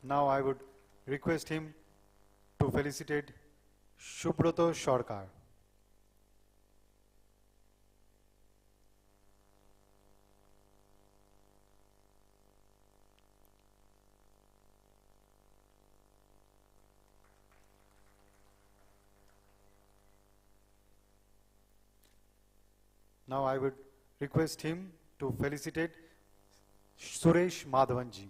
Now I would request him to felicitate Shubroto Sarkar. Now I would request him to felicitate Suresh Madhavanji.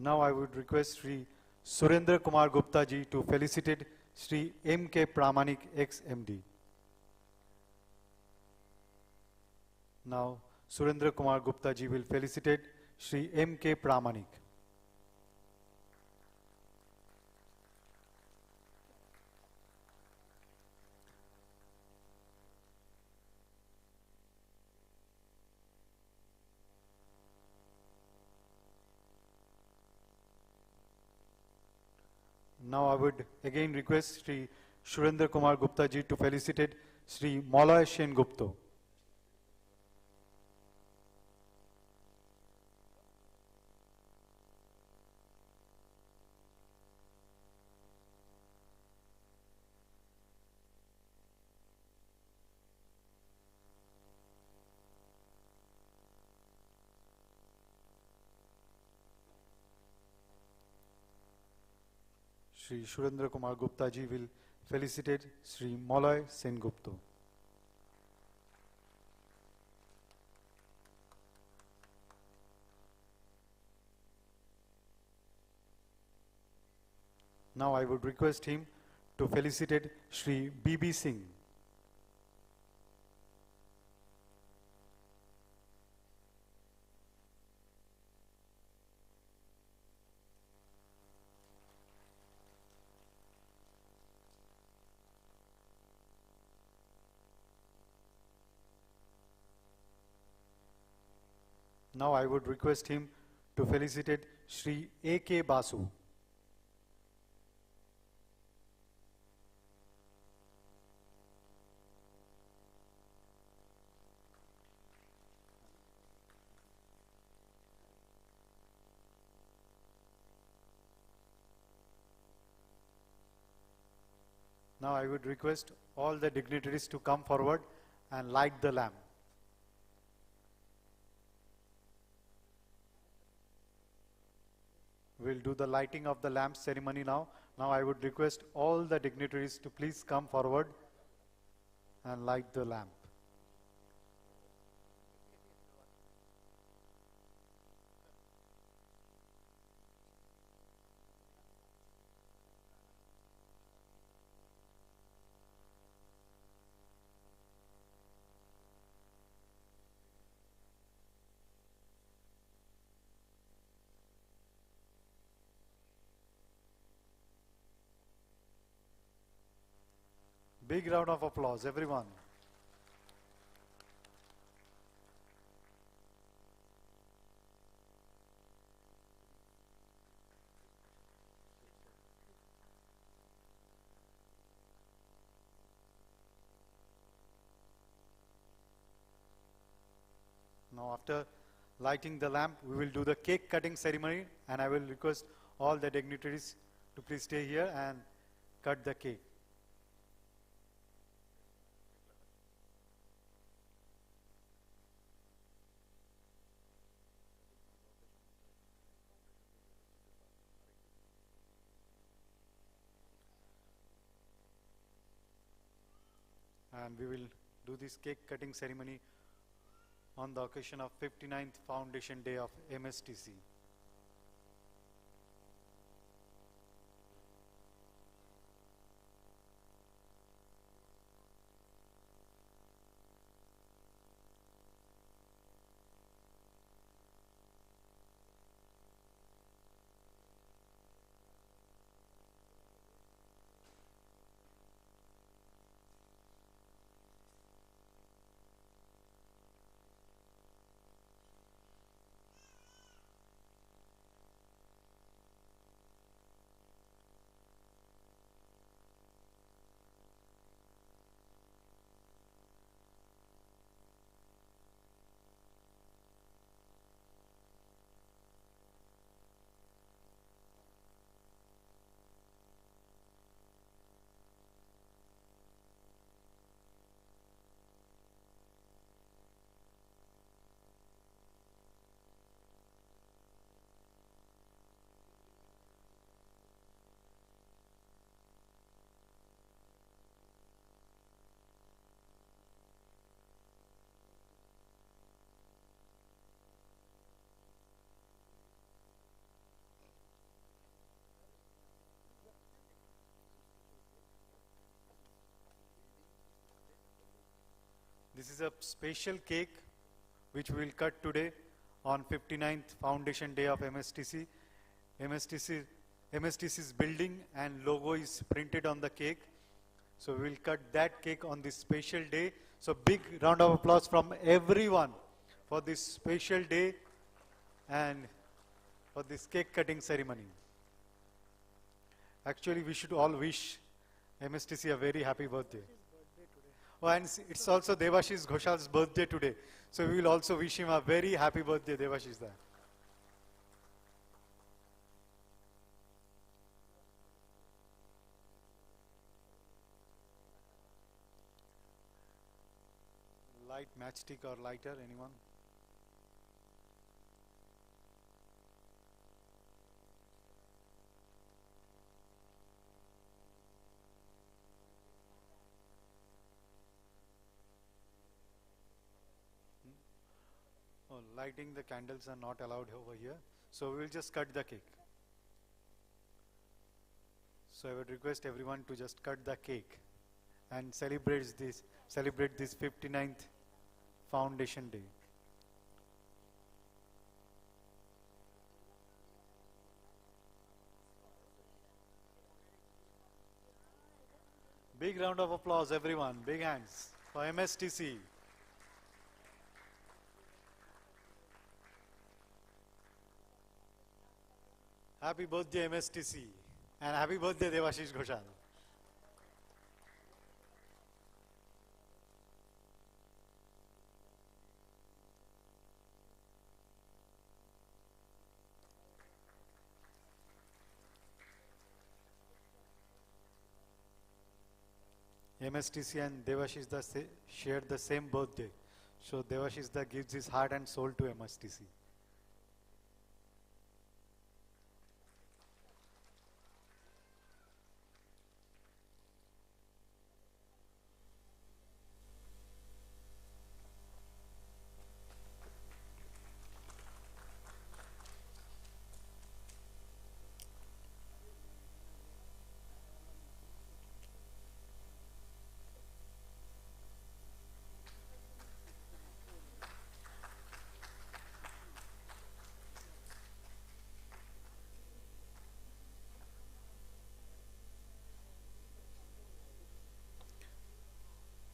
Now I would request Sri Surendra Kumar Gupta ji to felicitate Sri M.K. Pramanik ex-MD. Now Surendra Kumar Gupta ji will felicitate Sri M.K. Pramanik. Now I would again request Sri Surendra Kumar Gupta ji to felicitate Sri Malay Shen Gupta. Sri Surendra Kumar Gupta ji will felicitate Sri Malay Sen Gupta. Now I would request him to felicitate Sri B.B. Singh. Now I would request him to felicitate Sri A.K. Basu. Now I would request all the dignitaries to come forward and light the lamp. We'll do the lighting of the lamp ceremony now. Now I would request all the dignitaries to please come forward and light the lamp. Big round of applause, everyone. Now after lighting the lamp, we will do the cake cutting ceremony, and I will request all the dignitaries to please stay here and cut the cake. And we will do this cake cutting ceremony on the occasion of 59th Foundation Day of MSTC. This is a special cake which we will cut today on 59th Foundation Day of MSTC. MSTC's building and logo is printed on the cake. So we will cut that cake on this special day. So big round of applause from everyone for this special day and for this cake cutting ceremony. Actually, we should all wish MSTC a very happy birthday. Oh, and it's also Devashish Ghoshal's birthday today. So we will also wish him a very happy birthday, Devashish da. Light matchstick or lighter, anyone? Oh, lighting the candles are not allowed over here. So we will just cut the cake. So I would request everyone to just cut the cake and celebrate this 59th Foundation Day. Big round of applause, everyone. Big hands for MSTC. Happy birthday, MSTC. And happy birthday, Devashish Ghoshal. MSTC and Devashish Da shared the same birthday. So Devashish Da gives his heart and soul to MSTC.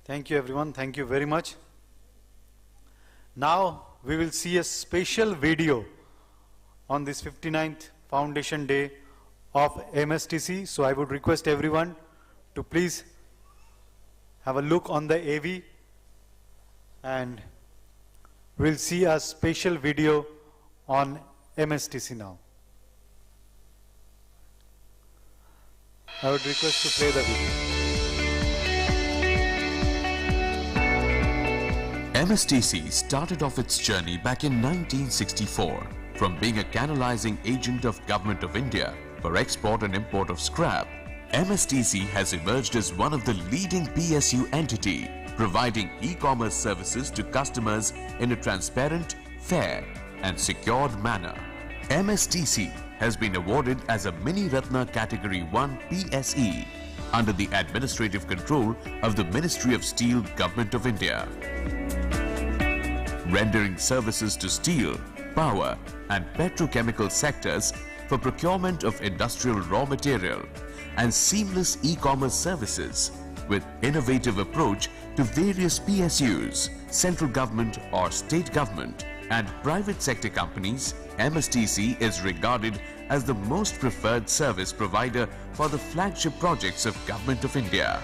Thank you, everyone. Thank you very much. Now we will see a special video on this 59th Foundation Day of MSTC. So I would request everyone to please have a look on the AV and we'll see a special video on MSTC now. I would request to play the video. MSTC started off its journey back in 1964 from being a canalizing agent of Government of India for export and import of scrap. MSTC has emerged as one of the leading PSU entity providing e-commerce services to customers in a transparent, fair and secured manner. MSTC has been awarded as a Mini Ratna Category 1 PSE under the administrative control of the Ministry of Steel, Government of India. Rendering services to steel, power and petrochemical sectors for procurement of industrial raw material and seamless e-commerce services with innovative approach to various PSUs, central government or state government and private sector companies. MSTC is regarded as the most preferred service provider for the flagship projects of Government of India.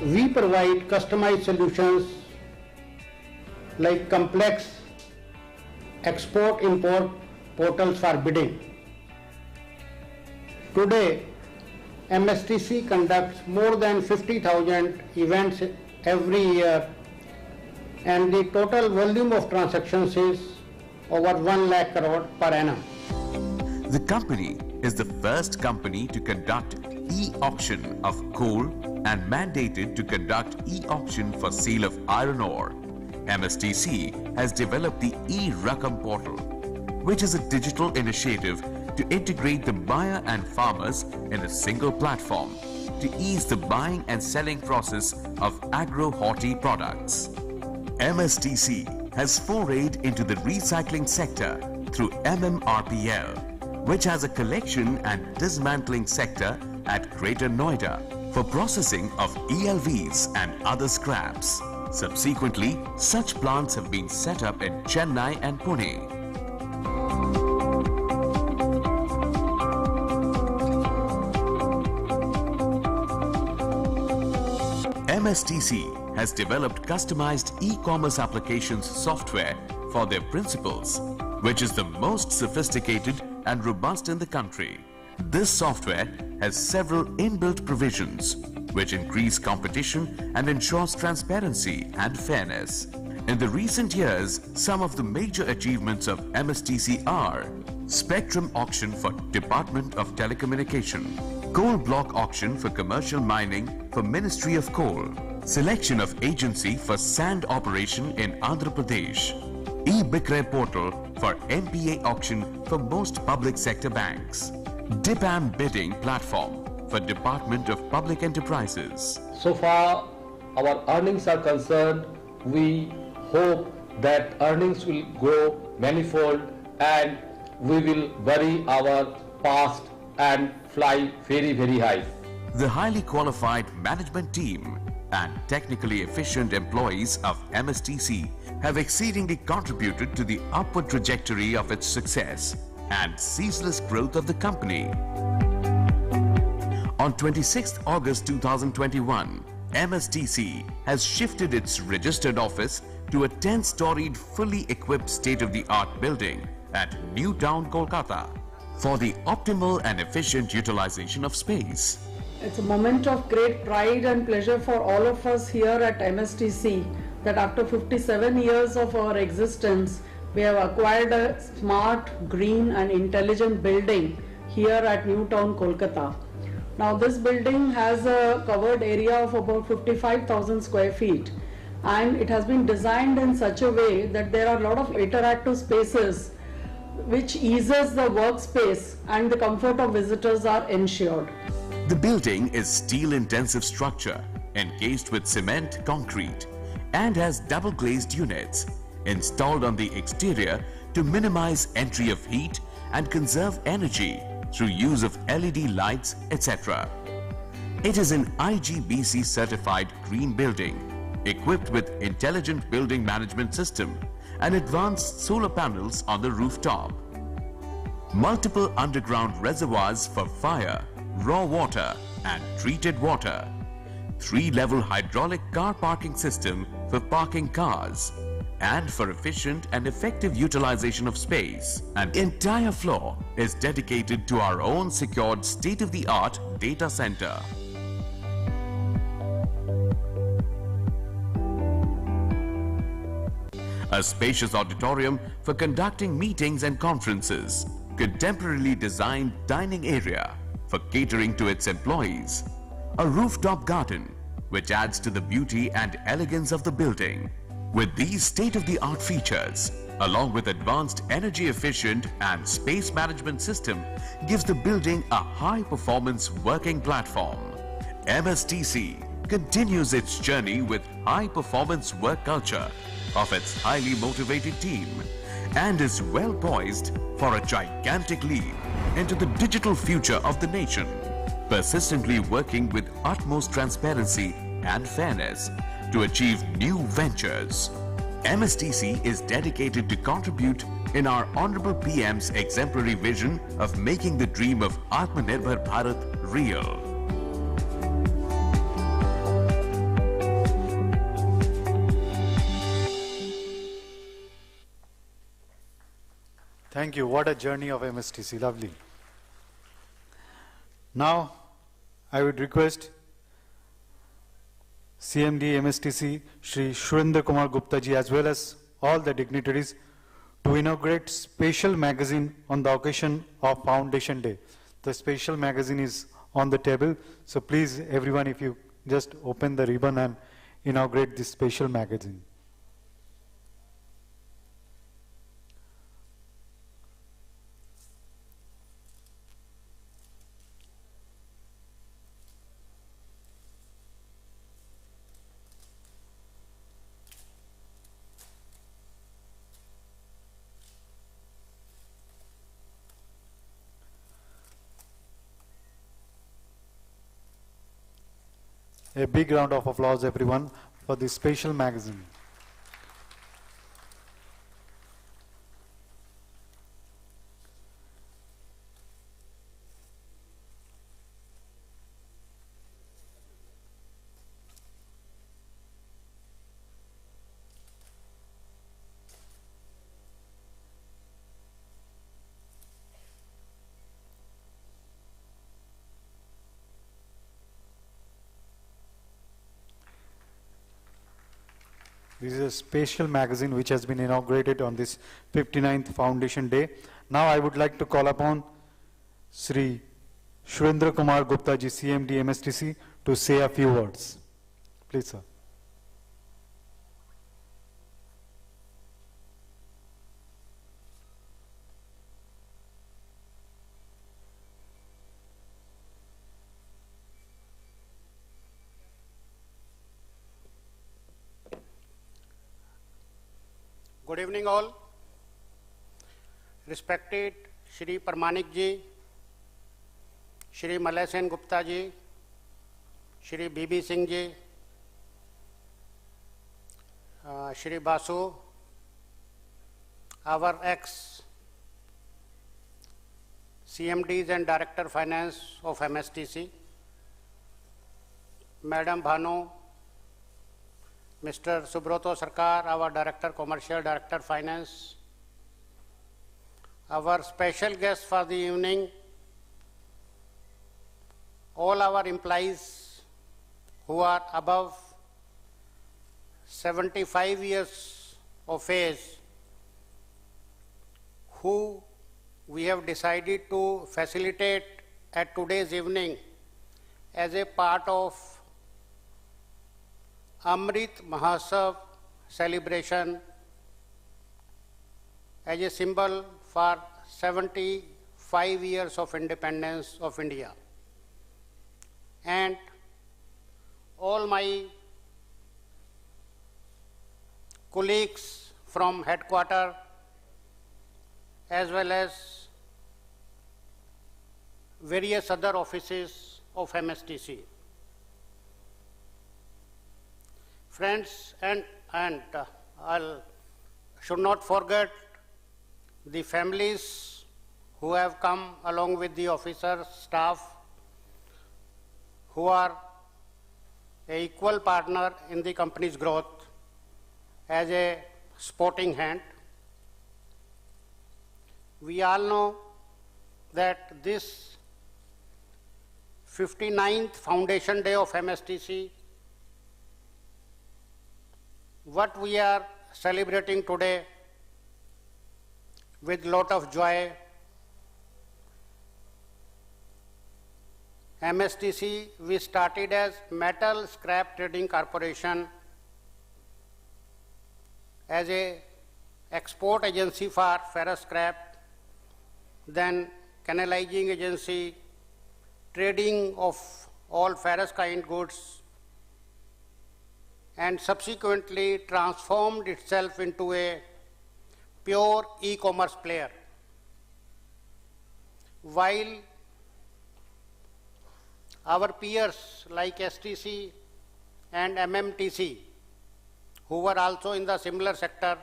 We provide customized solutions like complex export-import portals for bidding. Today, MSTC conducts more than 50,000 events every year and the total volume of transactions is over 1 lakh crore per annum. The company is the first company to conduct e-auction of coal and mandated to conduct e-auction for sale of iron ore. MSTC has developed the e-Rakam portal, which is a digital initiative to integrate the buyer and farmers in a single platform to ease the buying and selling process of agro-horti products. MSTC has forayed into the recycling sector through MMRPL, which has a collection and dismantling sector at Greater Noida for processing of ELVs and other scraps. Subsequently, such plants have been set up in Chennai and Pune. MSTC has developed customized e-commerce applications software for their principals, which is the most sophisticated and robust in the country. This software has several inbuilt provisions which increase competition and ensures transparency and fairness. In the recent years, some of the major achievements of MSTC are Spectrum Auction for Department of Telecommunication, Coal Block Auction for Commercial Mining for Ministry of Coal, Selection of Agency for Sand Operation in Andhra Pradesh, E-Bikray Portal for MPA Auction for most public sector banks, DIPAM Bidding Platform for Department of Public Enterprises. So far, our earnings are concerned, we hope that earnings will grow manifold and we will bury our past and fly very, very high. The highly qualified management team and technically efficient employees of MSTC have exceedingly contributed to the upward trajectory of its success and ceaseless growth of the company. On 26th August 2021, MSTC has shifted its registered office to a 10-storied fully equipped state-of-the-art building at New Town, Kolkata for the optimal and efficient utilization of space. It's a moment of great pride and pleasure for all of us here at MSTC that after 57 years of our existence, we have acquired a smart, green and intelligent building here at New Town, Kolkata. Now this building has a covered area of about 55,000 square feet and it has been designed in such a way that there are a lot of interactive spaces which eases the workspace and the comfort of visitors are ensured. The building is steel-intensive structure encased with cement concrete and has double glazed units installed on the exterior to minimize entry of heat and conserve energy through use of LED lights, etc. It is an IGBC certified green building equipped with intelligent building management system and advanced solar panels on the rooftop. Multiple underground reservoirs for fire, raw water and treated water. 3-level hydraulic car parking system for parking cars and for efficient and effective utilization of space. An entire floor is dedicated to our own secured state-of-the-art data center. A spacious auditorium for conducting meetings and conferences, contemporarily designed dining area for catering to its employees, a rooftop garden which adds to the beauty and elegance of the building. With these state-of-the-art features, along with advanced energy-efficient and space management system, gives the building a high-performance working platform. MSTC continues its journey with high-performance work culture of its highly motivated team and is well poised for a gigantic leap into the digital future of the nation, persistently working with utmost transparency and fairness to achieve new ventures. MSTC is dedicated to contribute in our Honorable PM's exemplary vision of making the dream of Atmanirbhar Bharat real. Thank you. What a journey of MSTC. Lovely. Now, I would request CMD MSTC Shri Surendra Kumar Gupta ji as well as all the dignitaries to inaugurate special magazine on the occasion of Foundation Day. The special magazine is on the table. So please everyone, if you just open the ribbon and inaugurate this special magazine. A big round of applause, everyone, for this special magazine. This is a special magazine which has been inaugurated on this 59th Foundation Day. Now I would like to call upon Sri Surendra Kumar Gupta ji, CMD MSTC, to say a few words. Please, sir. Good evening all. Respected Shri Parmanik ji, Shri Malay Sen Gupta ji, Shri BB Singh ji, Shri Basu, our ex-CMDs and Director Finance of MSTC, Madam Bhanu, Mr. Subroto Sarkar, our Director Commercial, Director Finance, our special guest for the evening, all our employees who are above 75 years of age, who we have decided to facilitate at today's evening as a part of Amrit Mahotsav celebration as a symbol for 75 years of independence of India. And all my colleagues from headquarters as well as various other offices of MSTC. Friends, and I should not forget the families who have come along with the officers, staff, who are an equal partner in the company's growth as a supporting hand. We all know that this 59th Foundation Day of MSTC, what we are celebrating today with lot of joy, MSTC, we started as Metal Scrap Trading Corporation as a export agency for ferrous scrap, then canalizing agency, trading of all ferrous kind goods, and subsequently transformed itself into a pure e-commerce player. While our peers like STC and MMTC, who were also in the similar sector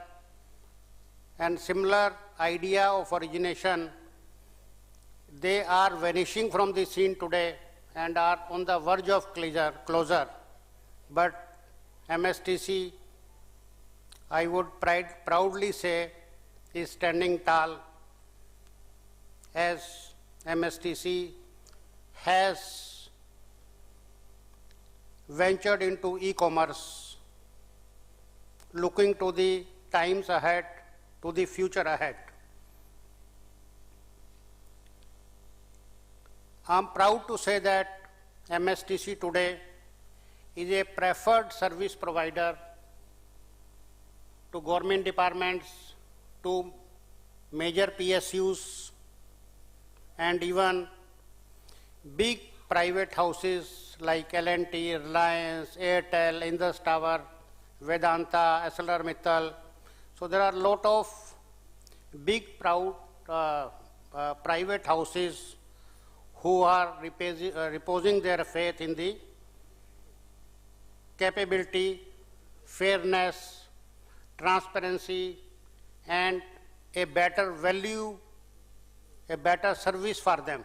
and similar idea of origination, they are vanishing from the scene today and are on the verge of closure. But MSTC, I would proudly say, is standing tall, as MSTC has ventured into e-commerce, looking to the times ahead, to the future ahead. I am proud to say that MSTC today is a preferred service provider to government departments, to major PSUs, and even big private houses like L&T, Reliance, Airtel, Indus Tower, Vedanta, ArcelorMittal. So there are a lot of big private houses who are reposing their faith in the capability, fairness, transparency, and a better value, a better service for them.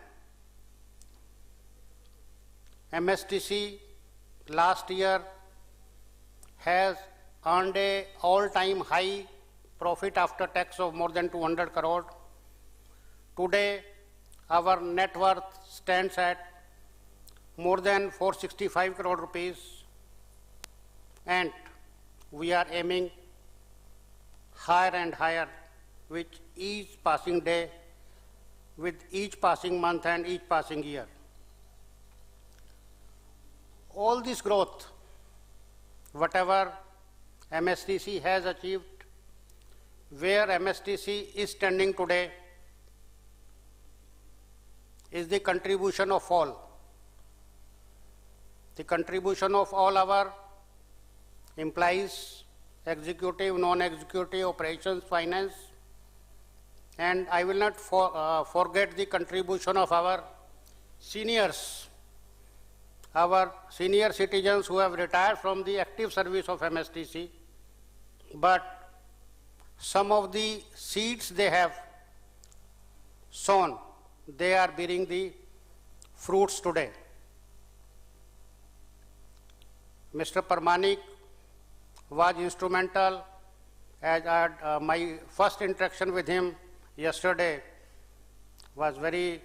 MSTC last year has earned a all-time high profit after tax of more than 200 crore. Today, our net worth stands at more than 465 crore rupees, and we are aiming higher and higher with each passing day, with each passing month and each passing year. All this growth, whatever MSTC has achieved, where MSTC is standing today, is the contribution of all. The contribution of all our employees, executive, non-executive, operations, finance, and I will not forget the contribution of our seniors, our senior citizens who have retired from the active service of MSTC, but some of the seeds they have sown, they are bearing the fruits today. Mr. Parmanik was instrumental, as my first interaction with him yesterday was very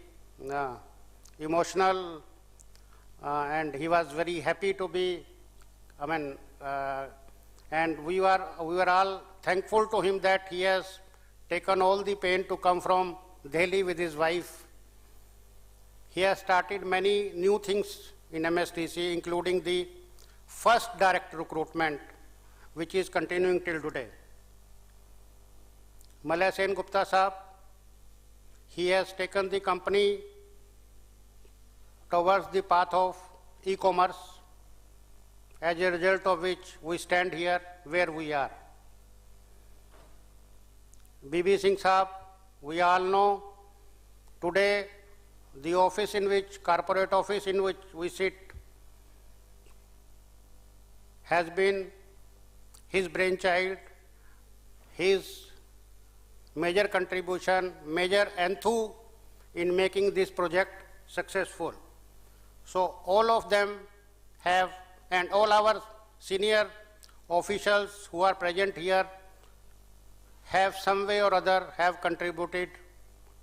emotional, and he was very happy to be, and we were all thankful to him that he has taken all the pain to come from Delhi with his wife. He has started many new things in MSTC, including the first direct recruitment, which is continuing till today. Malay Sen Gupta Sahab, he has taken the company towards the path of e-commerce, as a result of which we stand here where we are. BB Singh Sahab, we all know today the office in which, corporate office in which we sit, has been his brainchild, his major contribution, major enthusiasm in making this project successful. So all of them have, and all our senior officials who are present here have some way or other have contributed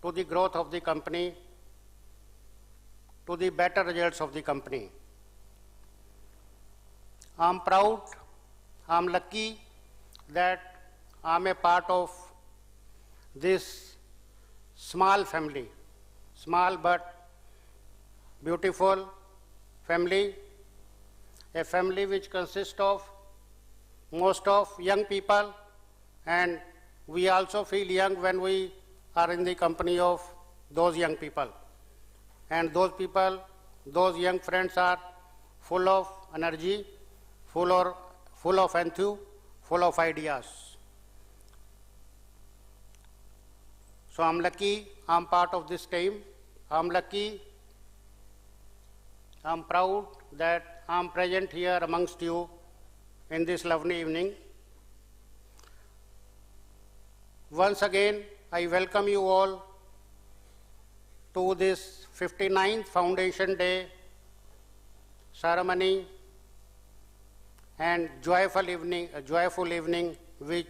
to the growth of the company, to the better results of the company. I'm proud, I'm lucky that I'm a part of this small family, small but beautiful family, a family which consists of most of young people, and we also feel young when we are in the company of those young people. And those people, those young friends are full of energy, full of enthusiasm, full of ideas. So I'm lucky I'm part of this team. I'm lucky, I'm proud that I'm present here amongst you in this lovely evening. Once again, I welcome you all to this 59th Foundation Day ceremony and joyful evening, which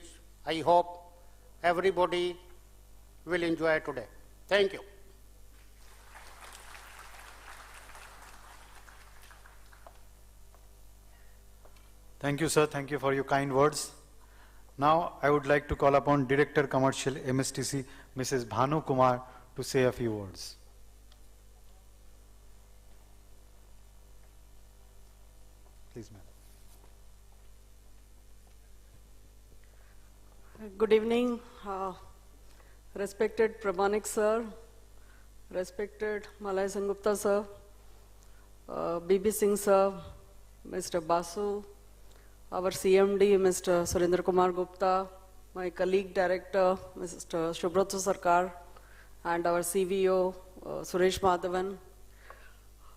I hope everybody will enjoy today. Thank you. Thank you, sir. Thank you for your kind words. Now, I would like to call upon Director Commercial MSTC, Mrs. Bhanu Kumar, to say a few words. Please, ma'am. Good evening, respected Pramanik sir, respected Malay Sen Gupta sir, BB Singh sir, Mr. Basu, our CMD, Mr. Surendra Kumar Gupta, my colleague director, Mr. Shubhrata Sarkar, and our CVO, Suresh Madhavan,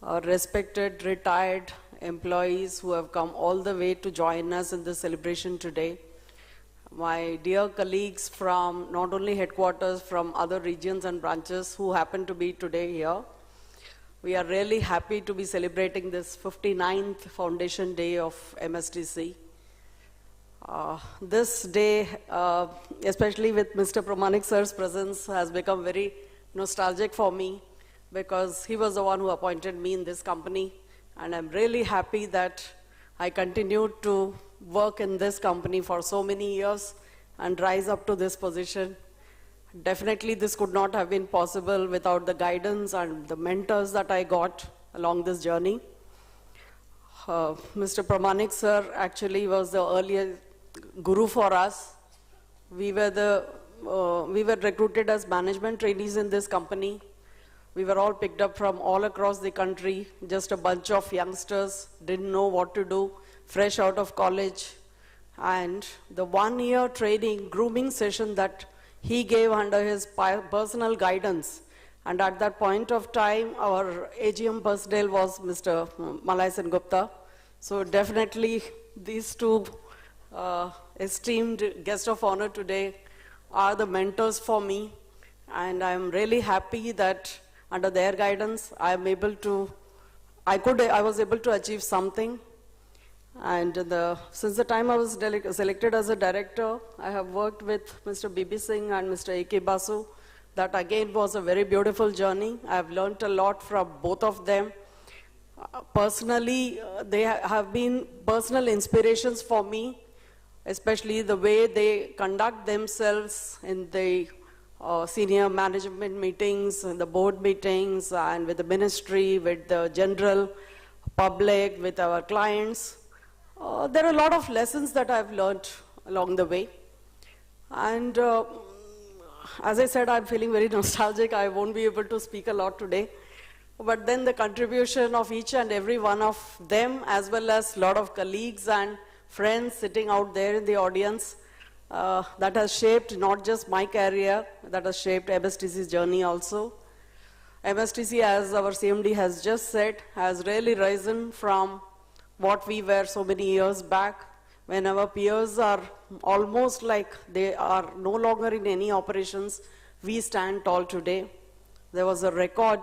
our respected, retired employees who have come all the way to join us in this celebration today, my dear colleagues from not only headquarters, from other regions and branches who happen to be today here. We are really happy to be celebrating this 59th Foundation Day of MSTC. This day, especially with Mr. Pramanik sir's presence, has become very nostalgic for me because he was the one who appointed me in this company, and I'm really happy that I continued to work in this company for so many years and rise up to this position. Definitely this could not have been possible without the guidance and the mentors that I got along this journey. Mr. Pramanik sir actually was the earlier guru for us. We were recruited as management trainees in this company. We were all picked up from all across the country, just a bunch of youngsters, didn't know what to do, fresh out of college. And the 1-year training, grooming session that he gave under his personal guidance. And at that point of time, our AGM personnel was Mr. Malai Gupta. So definitely these two esteemed guests of honor today are the mentors for me. And I'm really happy that under their guidance, I was able to achieve something. And since the time I was selected as a director, I have worked with Mr. BB Singh and Mr. A.K. Basu. That again was a very beautiful journey. I have learned a lot from both of them. Personally, they have been personal inspirations for me, especially the way they conduct themselves in the senior management meetings, in the board meetings, and with the ministry, with the general public, with our clients. There are a lot of lessons that I've learned along the way. And as I said, I'm feeling very nostalgic. I won't be able to speak a lot today. But then the contribution of each and every one of them, as well as a lot of colleagues and friends sitting out there in the audience, that has shaped not just my career, that has shaped MSTC's journey also. MSTC, as our CMD has just said, has really risen from what we were so many years back, when our peers are almost like they are no longer in any operations. We stand tall today. There was a record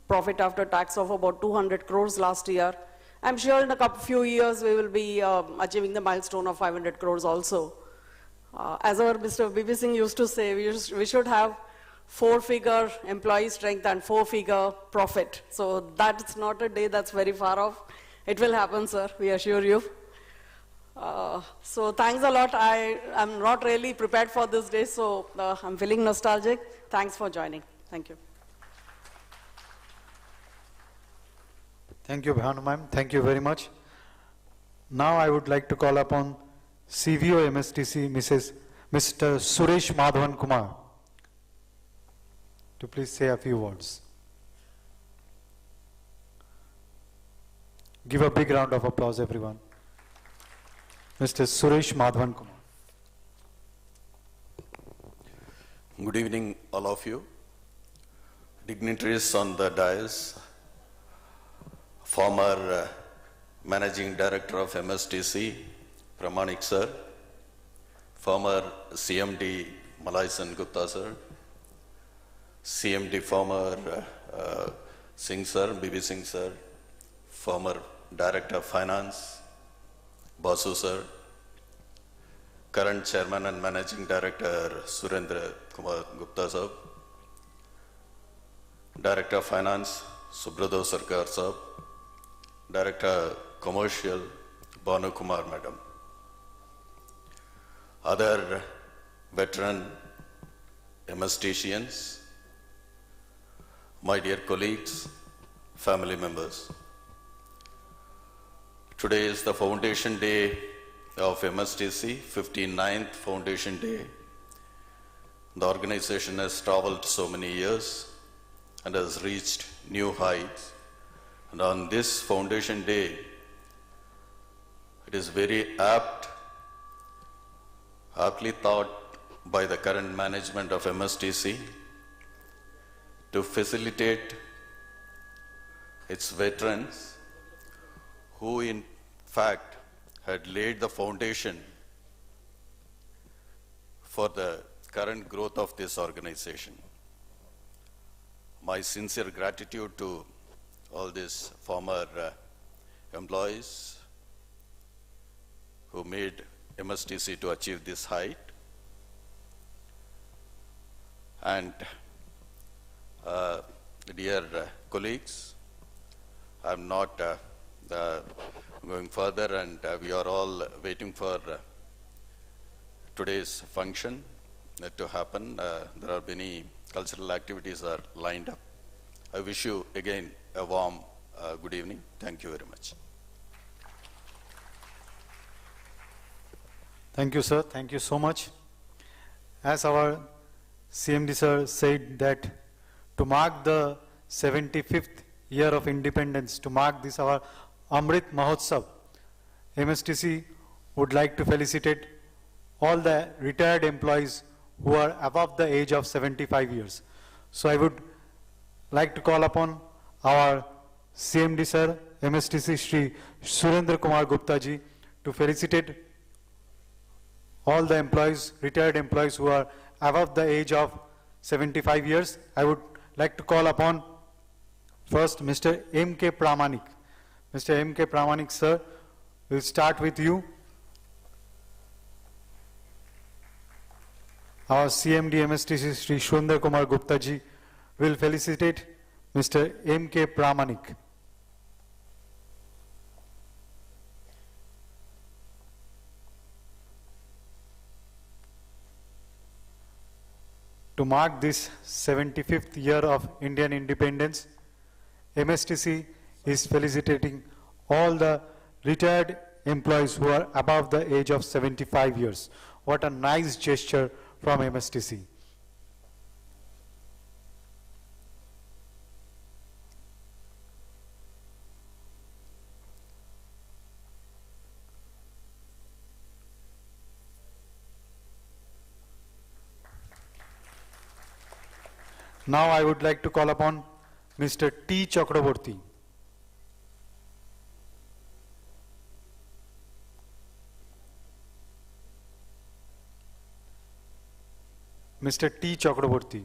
profit after tax of about 200 crores last year. I'm sure in a few years we will be achieving the milestone of 500 crores also. As our Mr. BB Singh used to say, we should have 4-figure employee strength and 4-figure profit. So that's not a day that's very far off. It will happen, sir, we assure you. So thanks a lot. I'm not really prepared for this day, so I'm feeling nostalgic. Thanks for joining. Thank you. Thank you, Bhanu ma'am. Thank you very much. Now I would like to call upon CVO MSTC, Mr. Suresh Madhavan Kumar, to please say a few words. Give a big round of applause, everyone. Mr. Suresh Madhavan Kumar. Good evening, all of you. Dignitaries on the dais, former Managing Director of MSTC, Pramanik sir, former CMD Malai Gupta sir, CMD former Singh sir, BB Singh sir, former Director of Finance, Basu sir, current Chairman and Managing Director Surendra Kumar Gupta sir, Director of Finance Subrado Sarkar sir, Director Commercial Banu Kumar madam, other veteran MSTCians, my dear colleagues, family members. Today is the Foundation Day of MSTC, 59th Foundation Day. The organization has traveled so many years and has reached new heights. And on this Foundation Day, it is very aptly thought by the current management of MSTC to facilitate its veterans who in fact had laid the foundation for the current growth of this organization. My sincere gratitude to all these former employees who made MSTC to achieve this height. And dear colleagues, I'm not going further, and we are all waiting for today's function to happen. There are many cultural activities are lined up. I wish you again a warm good evening. Thank you very much. Thank you, sir. Thank you so much. As our CMD sir said that to mark the 75th year of independence, to mark this our Amrit Mahotsav, MSTC would like to felicitate all the retired employees who are above the age of 75 years. So I would like to call upon our CMD sir, MSTC Shri Surendra Kumar Gupta ji, to felicitate all the employees, retired employees who are above the age of 75 years. I would like to call upon first Mr. M.K. Pramanik. Mr. M.K. Pramanik, sir, we'll start with you. Our CMD MSTC Sri Surendra Kumar Gupta ji will felicitate Mr. M.K. Pramanik. To mark this 75th year of Indian independence, MSTC is felicitating all the retired employees who are above the age of 75 years. What a nice gesture from MSTC. Now I would like to call upon Mr. T. Chakraborty. Mr. T. Chakraborty.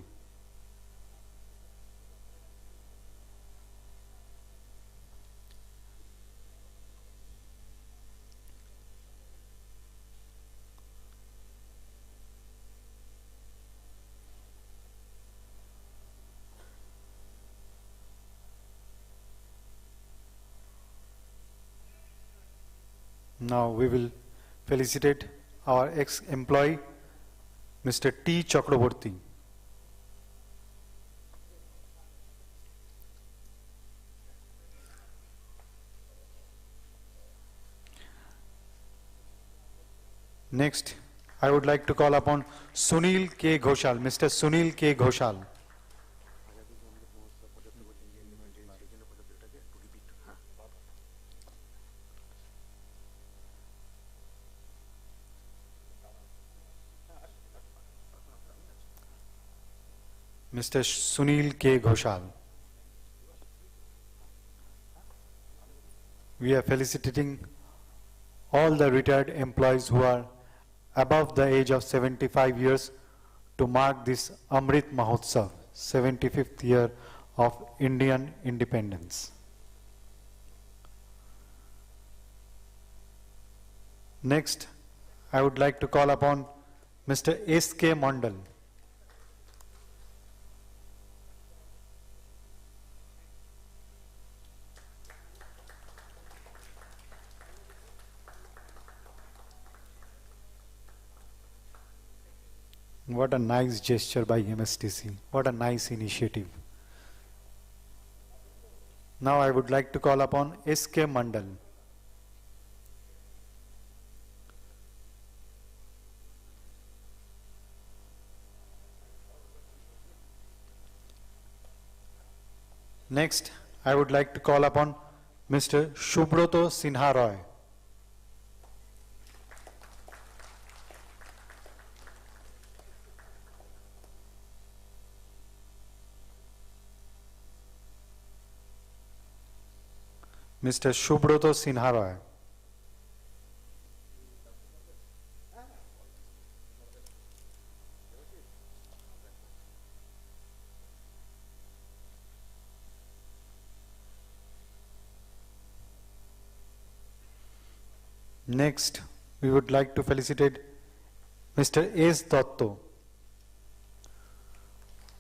Now we will felicitate our ex-employee, Mr. T. Chakraborty. Next, I would like to call upon Sunil K. Ghoshal, Mr. Sunil K. Ghoshal. Mr. Sunil K. Ghoshal. We are felicitating all the retired employees who are above the age of 75 years to mark this Amrit Mahotsav, 75th year of Indian independence. Next, I would like to call upon Mr. S.K. Mandal. What a nice gesture by MSTC. What a nice initiative. Now I would like to call upon S.K. Mandal. Next, I would like to call upon Mr. Shubroto Sinha Roy. Mr. Shubroto Sinha Roy. Next, we would like to felicitate Mr. S. Dotto.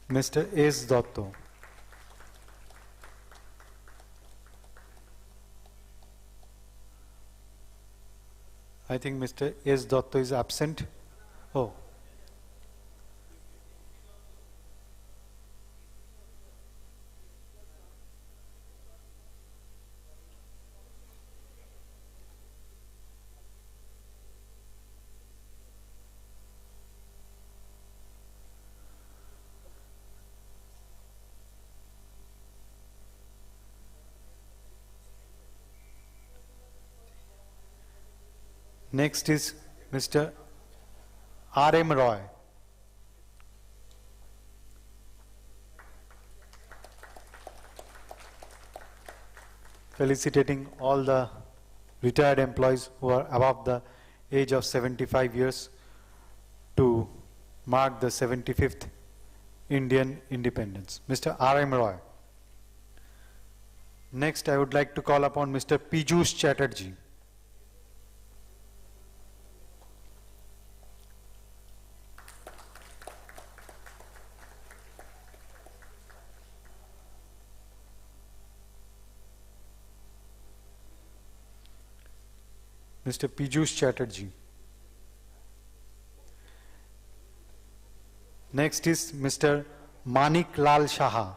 Mr. S. Dotto. I think Mr. S. Dotto is absent. Oh. Next is Mr. R.M. Roy. Felicitating all the retired employees who are above the age of 75 years to mark the 75th Indian independence. Mr. R.M. Roy. Next, I would like to call upon Mr. Piyush Chatterjee. Mr. Piyush Chatterjee. Next is Mr. Manik Lal Shaha.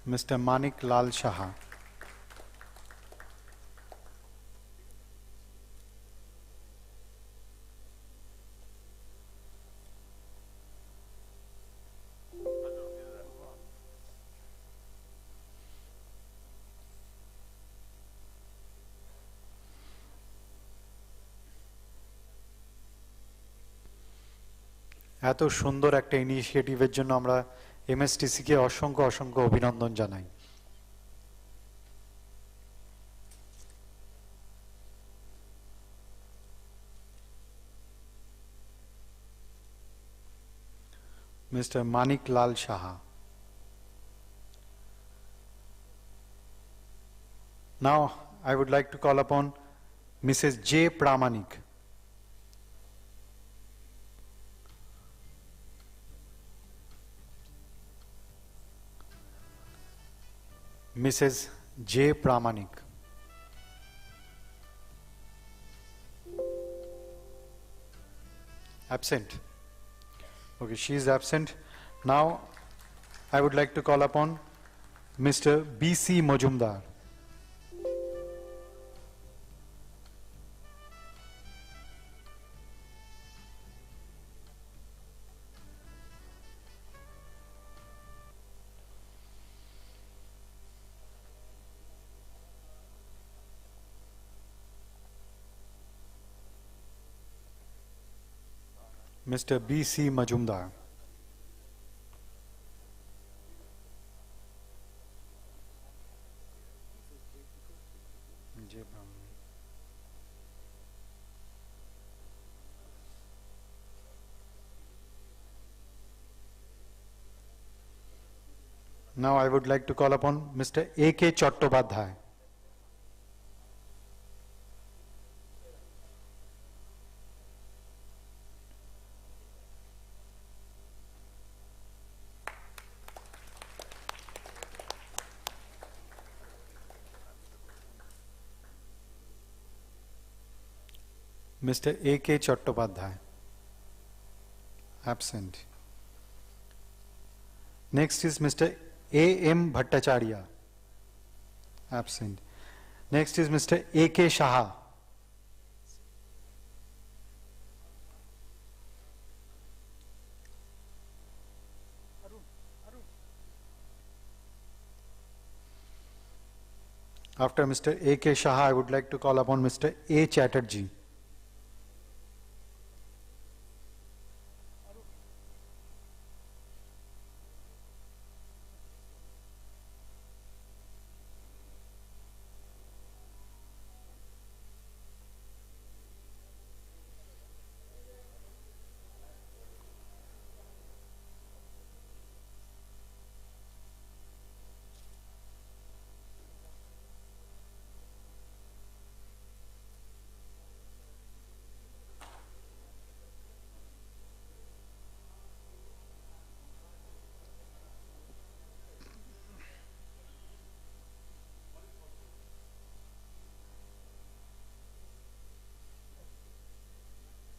Mr. Manik Lal Shaha. এত সুন্দর একটা ইনিশিয়েটিভের জন্য আমরা MSTC কে অসংখ্য অসংখ্য অভিনন্দন জানাই। Mr. Manik Lal Shaha. Now I would like to call upon Mrs. J. Pramanik. Mrs. J. Pramanik. Absent. Okay, she is absent. Now I would like to call upon Mr. B.C. Majumdar. Mr. B.C. Majumdar. Now I would like to call upon Mr. A.K. Chattopadhyay. Mr. A.K. Chattopadhyay. Absent. Next is Mr. A.M. Bhattacharya. Absent. Next is Mr. A.K. Shaha. After Mr. A.K. Shaha, I would like to call upon Mr. A. Chatterjee.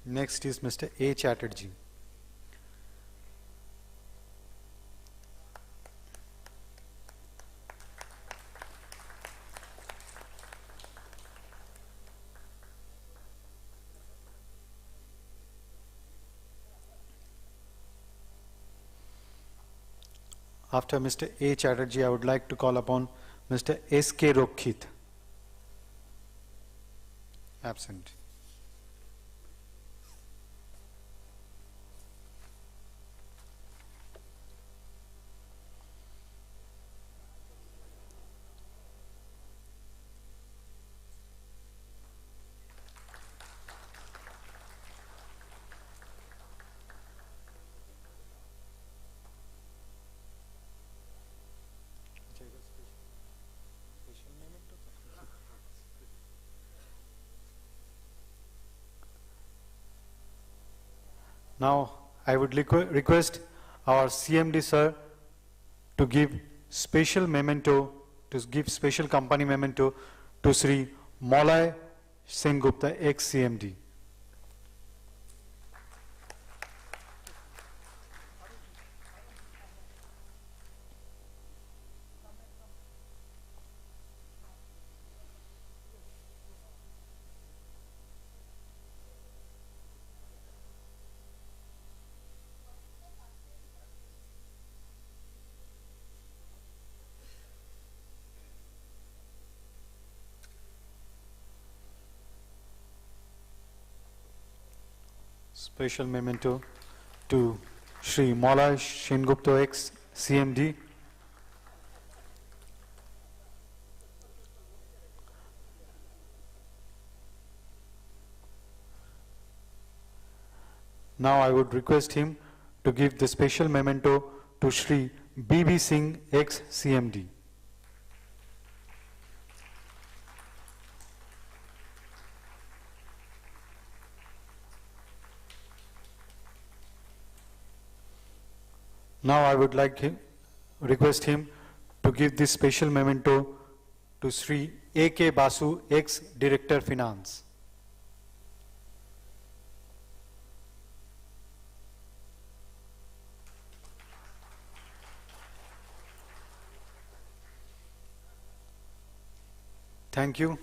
Next is Mr. A. Chatterjee. After Mr. A. Chatterjee, I would like to call upon Mr. S. K. Rokhit. Absent. Now, I would request our CMD sir to give special memento, to give special company memento to Sri Maulay Sengupta, ex-CMD. Special memento to Sri Maulay Sengupta, ex-CMD. Now I would request him to give the special memento to Sri B.B. Singh, ex-CMD. Now I would request him to give this special memento to Sri A.K. Basu, ex-Director Finance. Thank you.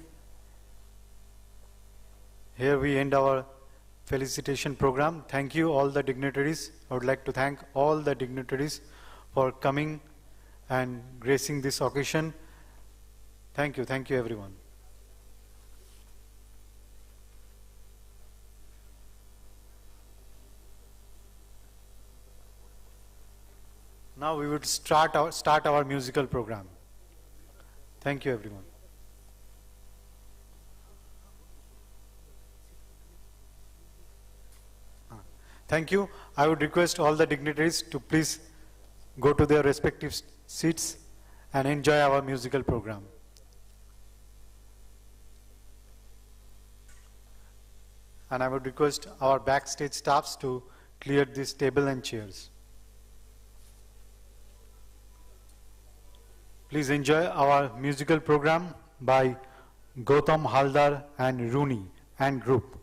Here we end our felicitation program. Thank you all the dignitaries. I would like to thank all the dignitaries for coming and gracing this occasion. Thank you everyone. Now we would start our musical program. Thank you everyone. Thank you. I would request all the dignitaries to please go to their respective seats and enjoy our musical program. And I would request our backstage staffs to clear this table and chairs. Please enjoy our musical program by Gautam Haldar and Rooney and group.